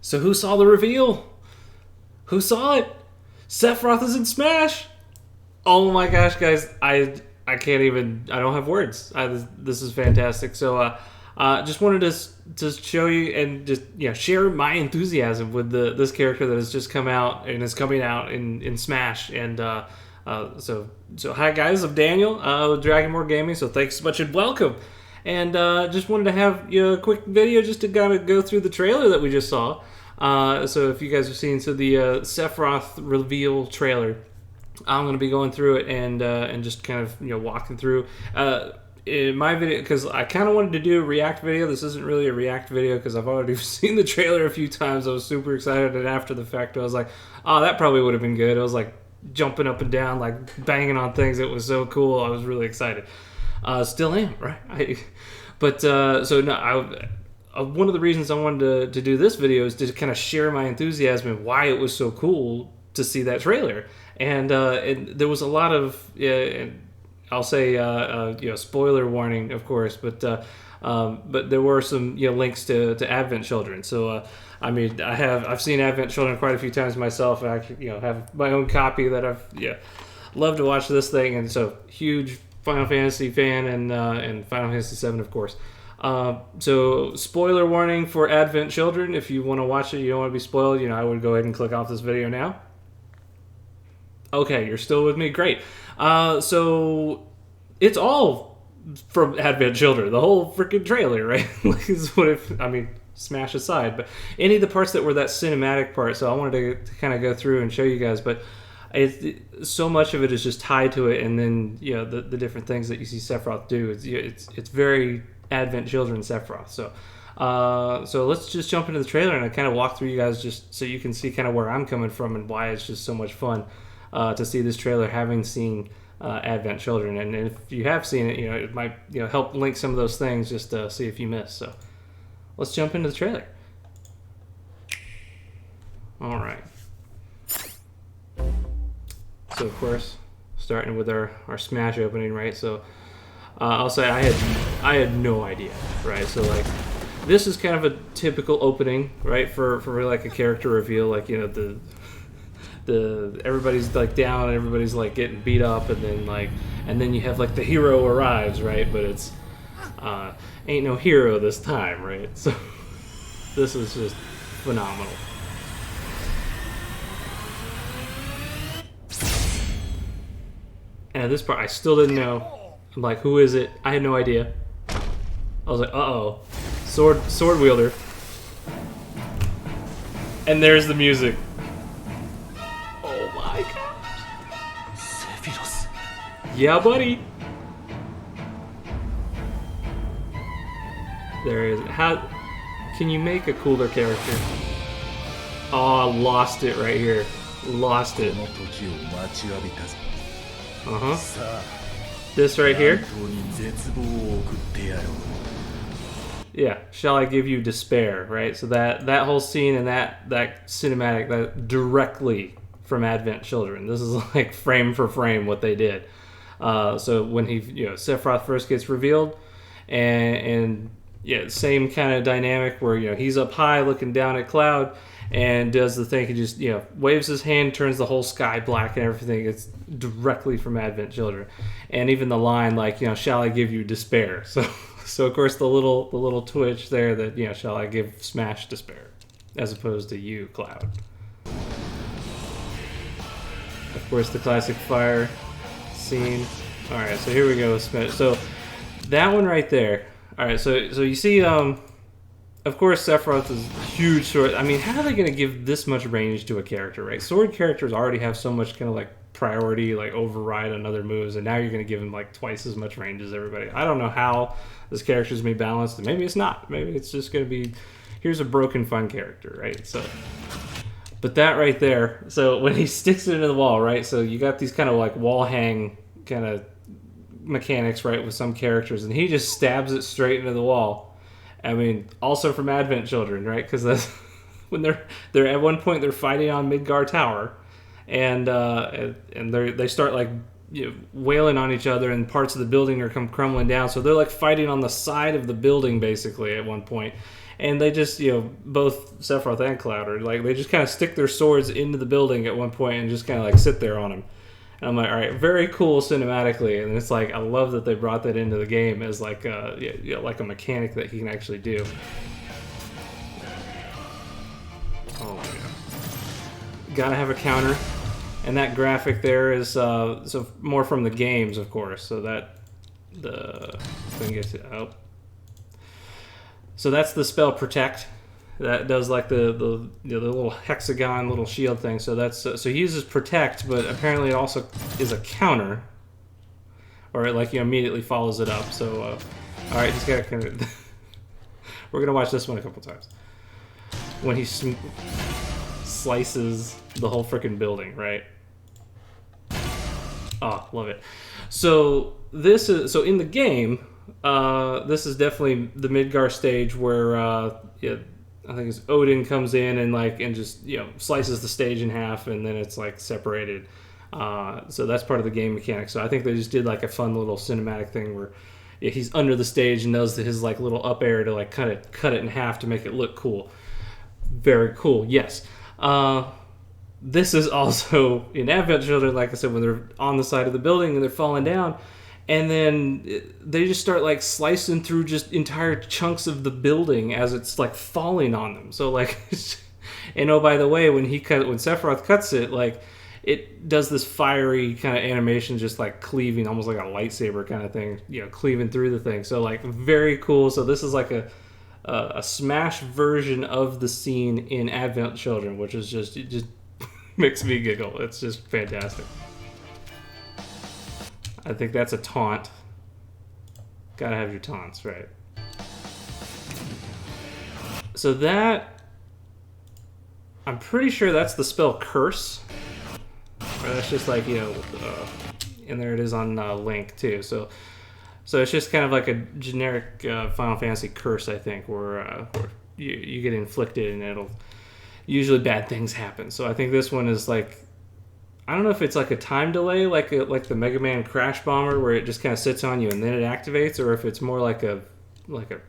So who saw the reveal? Who saw it? Sephiroth is in Smash. Oh my gosh, guys! I can't even. I don't have words. This is fantastic. So just wanted to show you and just share my enthusiasm with this character that has just come out and is coming out in Smash. And so hi guys, I'm Daniel with Dragonmore Gaming. So thanks so much and welcome. And just wanted to have a quick video just to kind of go through the trailer that we just saw. So if you guys have seen, the Sephiroth reveal trailer, I'm going to be going through it and just kind of walking through in my video, because I kind of wanted to do a react video. This isn't really a react video because I've already seen the trailer a few times. I was super excited, and after the fact I was like, oh, that probably would have been good. I was like jumping up and down, like banging on things. It was so cool. I was really excited. Still am, right? One of the reasons I wanted to do this video is to kind of share my enthusiasm and why it was so cool to see that trailer. And there was a lot of, I'll say, spoiler warning, of course, but there were some links to Advent Children. So I've seen Advent Children quite a few times myself. I actually have my own copy that I've loved to watch this thing, and so huge Final Fantasy fan and Final Fantasy VII, of course. So spoiler warning for Advent Children. If you want to watch it, you don't want to be spoiled, I would go ahead and click off this video now. Okay, you're still with me? Great. So it's all from Advent Children, the whole freaking trailer, right? Smash aside, but any of the parts that were that cinematic part, so I wanted to kind of go through and show you guys, but so much of it is just tied to it, and then the different things that you see Sephiroth do. It's very Advent Children Sephiroth. So let's just jump into the trailer and I kind of walk through you guys just so you can see kind of where I'm coming from and why it's just so much fun to see this trailer, having seen Advent Children. And if you have seen it, it might help link some of those things just to see if you missed. So let's jump into the trailer. All right. So of course, starting with our Smash opening, right? So I'll say I had no idea, right? So like, this is kind of a typical opening, right, for like a character reveal, like the everybody's like down, and everybody's like getting beat up, and then you have like the hero arrives, right? But it's ain't no hero this time, right? So this is just phenomenal. And at this part, I still didn't know. I'm like, who is it? I had no idea. I was like, uh-oh. Sword wielder. And there's the music. Oh my gosh. Sephiroth. Yeah, buddy. There is. How can you make a cooler character? Oh, lost it right here. Lost it. Uh-huh. This right here. Yeah, shall I give you despair, right? So that whole scene and that cinematic, that directly from Advent Children. This is like frame for frame what they did. So when Sephiroth first gets revealed, and same kind of dynamic where he's up high looking down at Cloud and does the thing. He just waves his hand, turns the whole sky black and everything. It's directly from Advent Children, and even the line like shall I give you despair. So of course the little twitch there that shall I give Smash despair, as opposed to you, Cloud. Of course the classic fire scene. All right, so here we go. So that one right there. All right, so you see, of course Sephiroth is huge sword. I mean, how are they going to give this much range to a character, right? Sword characters already have so much kind of like priority, like override on other moves, and now you're going to give him like twice as much range as everybody. I don't know how this character's going to be balanced, and maybe it's not. Maybe it's just going to be, here's a broken fun character, right? So, but that right there, so when he sticks it into the wall, right? So you got these kind of like wall hang kind of mechanics, right, with some characters, and he just stabs it straight into the wall. I mean, also from Advent Children, right? Because that's when they're at one point they're fighting on Midgar Tower, and they start like wailing on each other, and parts of the building are crumbling down. So they're like fighting on the side of the building basically at one point, and they just, you know, both Sephiroth and Cloud are like, they just kind of stick their swords into the building at one point and just kind of like sit there on him. And I'm like, all right, very cool cinematically, and it's like, I love that they brought that into the game as like like a mechanic that he can actually do. Oh my god. Gotta have a counter. And that graphic there is so more from the games, of course. So that the thing gets it out. So that's the spell Protect. That does like the little hexagon little shield thing. So that's so he uses Protect, but apparently it also is a counter, or it like immediately follows it up. So all right, he's got kind of. We're gonna watch this one a couple times when he slices the whole freaking building, right? Oh, love it. So this is in the game. This is definitely the Midgar stage where I think it's Odin comes in and just slices the stage in half, and then it's like separated. So that's part of the game mechanic. So I think they just did like a fun little cinematic thing where he's under the stage and does his like little up air to like cut it in half to make it look cool. Very cool. Yes. This is also in Advent Children, like I said, when they're on the side of the building and they're falling down, and then they just start like slicing through just entire chunks of the building as it's like falling on them. So like, and oh, by the way, when Sephiroth cuts it, like it does this fiery kind of animation, just like cleaving, almost like a lightsaber kind of thing, cleaving through the thing. So like very cool. So this is like a Smash version of the scene in Advent Children, which is just makes me giggle. It's just fantastic. I think that's a taunt. Gotta have your taunts, right? So that, I'm pretty sure that's the spell Curse. Or that's just like, and there it is on Link too. So it's just kind of like a generic Final Fantasy curse, I think, where you get inflicted and it'll usually bad things happen. So I think this one is like, I don't know if it's like a time delay, like the Mega Man Crash Bomber, where it just kind of sits on you and then it activates, or if it's more like a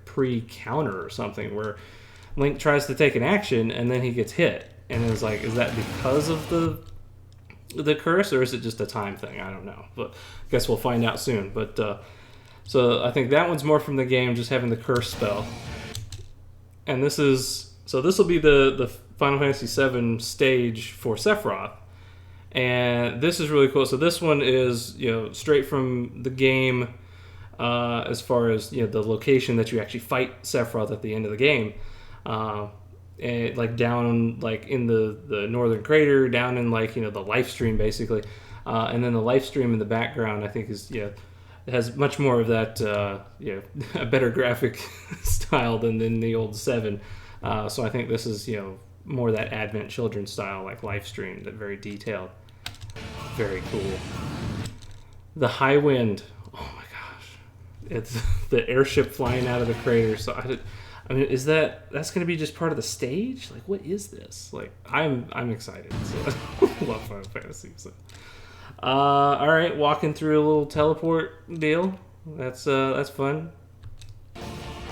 pre-counter or something, where Link tries to take an action and then he gets hit, and it's like, is that because of the curse, or is it just a time thing? I don't know, but I guess we'll find out soon. But so I think that one's more from the game, just having the curse spell. And this will be the Final Fantasy VII stage for Sephiroth, and this is really cool. So this one is straight from the game, as far as the location that you actually fight Sephiroth at the end of the game, and like down like in the northern crater, down in like the life stream basically, and then the life stream in the background I think is it has much more of that a better graphic style than in the old 7. So I think this is more that Advent Children style, like live stream, that very detailed, very cool. The high wind, oh my gosh, it's the airship flying out of the crater. So I mean, that's going to be just part of the stage? Like, what is this? Like, I'm excited. So, love Final Fantasy. So. All right, walking through a little teleport deal. That's fun.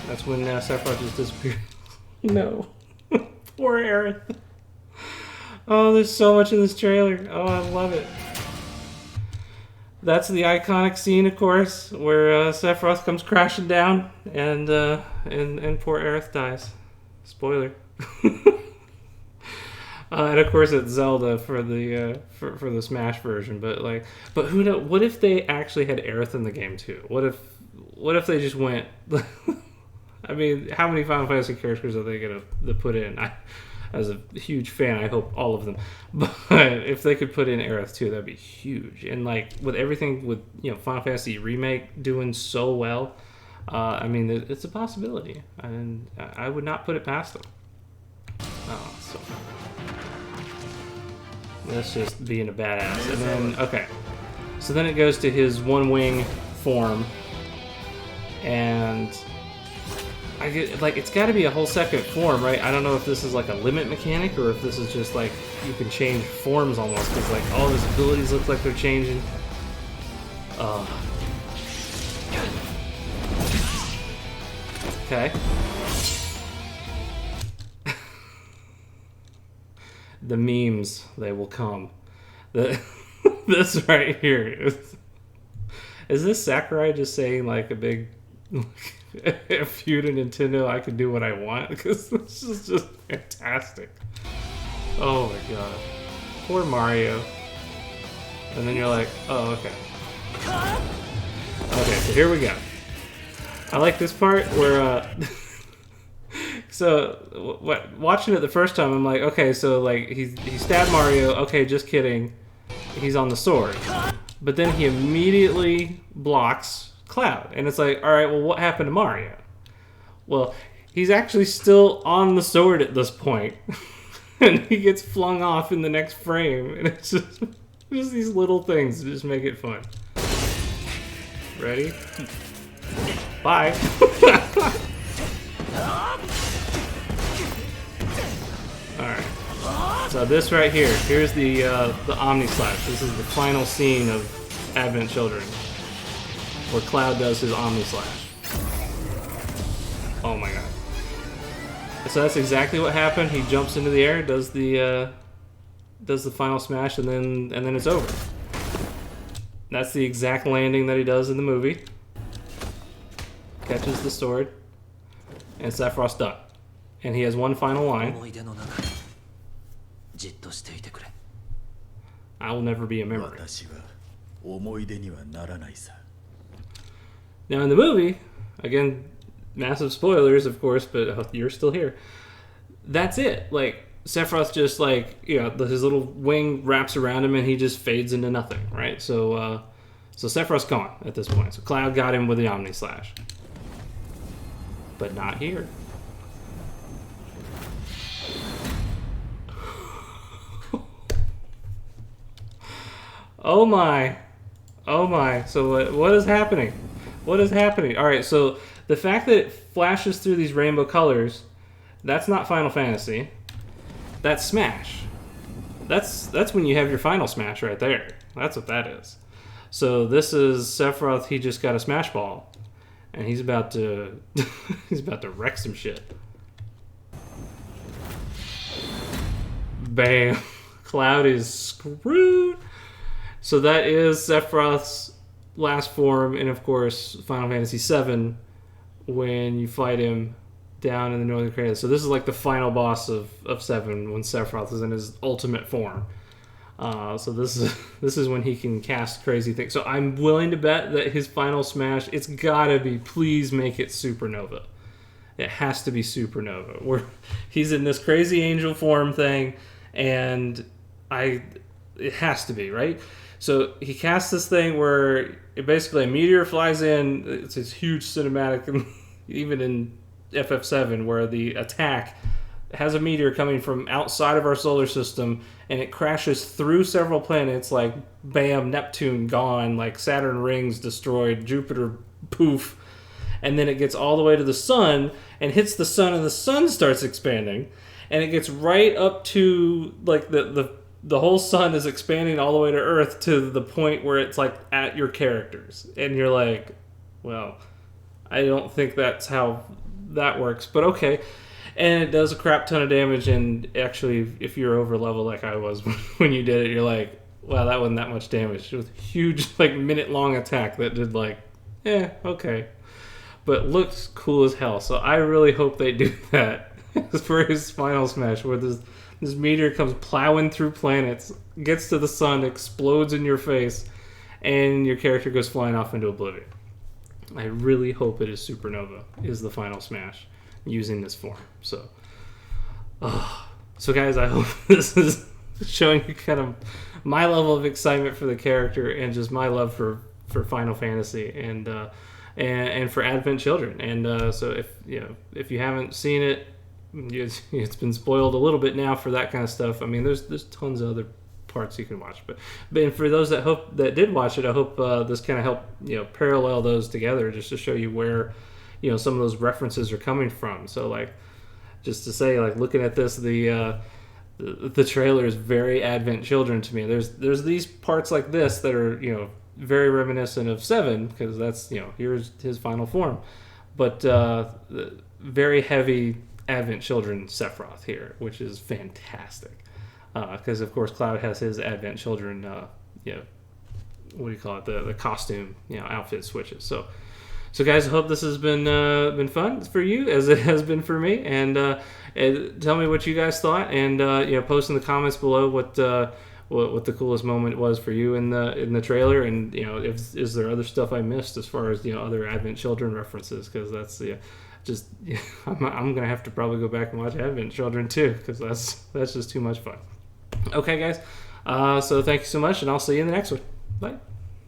That's when Sephiroth just disappeared. No. Poor Aerith. Oh, there's so much in this trailer. Oh, I love it. That's the iconic scene, of course, where Sephiroth comes crashing down and poor Aerith dies. Spoiler. And of course it's Zelda for the for the Smash version, but who knows? What if they actually had Aerith in the game too? What if they just went? I mean, how many Final Fantasy characters are they gonna put in? As a huge fan, I hope all of them. But if they could put in Aerith too, that'd be huge. And like with everything with Final Fantasy Remake doing so well, I mean it's a possibility, and I would not put it past them. Oh, so that's just being a badass. And then okay, so then it goes to his one wing form, and I get like it's got to be a whole second form, right? I don't know if this is like a limit mechanic or if this is just like you can change forms almost, because like all his abilities look like they're changing. Okay. the memes, they will come. This right here is this Sakurai just saying like a big if you to Nintendo, I can do what I want? Because this is just fantastic. Oh my god. Poor Mario. And then you're like, oh, okay. Okay, so here we go. I like this part where, so, watching it the first time, I'm like, okay, so, like, he stabbed Mario, okay, just kidding. He's on the sword. But then he immediately blocks Cloud. And it's like, alright, well, what happened to Mario? Well, he's actually still on the sword at this point. And he gets flung off in the next frame. And it's just these little things that just make it fun. Ready? Bye. Alright. So this right here, here's the Omni Slash. This is the final scene of Advent Children, where Cloud does his Omni Slash. Oh my god. So that's exactly what happened. He jumps into the air, does the final smash, and then it's over. That's the exact landing that he does in the movie. Catches the sword, and Sephiroth's done. And he has one final line. I will never be a memory. Now in the movie, again, massive spoilers, of course, but you're still here. That's it. Like, Sephiroth just, like, you know, his little wing wraps around him and he just fades into nothing, right? So Sephiroth's gone at this point. So Cloud got him with the Omni Slash. But not here. Oh my. Oh my. So what is happening? What is happening? Alright, so the fact that it flashes through these rainbow colors, that's not Final Fantasy. That's Smash. That's when you have your final Smash right there. That's what that is. So this is Sephiroth, he just got a Smash Ball. And he's about to he's about to wreck some shit. Bam. Cloud is screwed. So that is Sephiroth's last form, and of course Final Fantasy VII when you fight him down in the Northern Crater. So this is like the final boss of 7 when Sephiroth is in his ultimate form. So this is when he can cast crazy things. So I'm willing to bet that his final smash, it's gotta be, please make it Supernova. It has to be Supernova. Where he's in this crazy angel form thing, and it has to be, right? So he casts this thing where basically a meteor flies in. It's this huge cinematic, even in FF7, where the attack has a meteor coming from outside of our solar system, and it crashes through several planets, like, bam, Neptune gone, like Saturn rings destroyed, Jupiter poof, and then it gets all the way to the sun, and hits the sun, and the sun starts expanding, and it gets right up to, like, the whole sun is expanding all the way to Earth to the point where it's, like, at your characters, and you're like, well, I don't think that's how that works, but okay. And it does a crap ton of damage, and actually, if you're over level like I was when you did it, you're like, wow, that wasn't that much damage. It was a huge, like, minute-long attack that did, like, okay. But looks cool as hell, so I really hope they do that for his final smash, where this meteor comes plowing through planets, gets to the sun, explodes in your face, and your character goes flying off into oblivion. I really hope it is Supernova, is the final smash, using this form. So guys, I hope this is showing you kind of my level of excitement for the character and just my love for Final Fantasy and for Advent Children. And so if you haven't seen it, it's been spoiled a little bit now for that kind of stuff. I mean, there's tons of other parts you can watch, but for those that did watch it, I hope this kind of helped parallel those together, just to show you where some of those references are coming from. So, like, just to say, like, looking at this, the trailer is very Advent Children to me. There's these parts like this that are very reminiscent of 7, because that's here's his final form, but very heavy Advent Children Sephiroth here, which is fantastic. because of course Cloud has his Advent Children, you know, what do you call it, the costume, you know, outfit switches. So guys, I hope this has been fun for you as it has been for me, and tell me what you guys thought, and you know, post in the comments below what the coolest moment was for you in the trailer, and you know, is there other stuff I missed as far as, you know, other Advent Children references, because that's just I'm gonna have to probably go back and watch Advent Children too, because that's just too much fun. Okay, guys, so thank you so much, and I'll see you in the next one. Bye.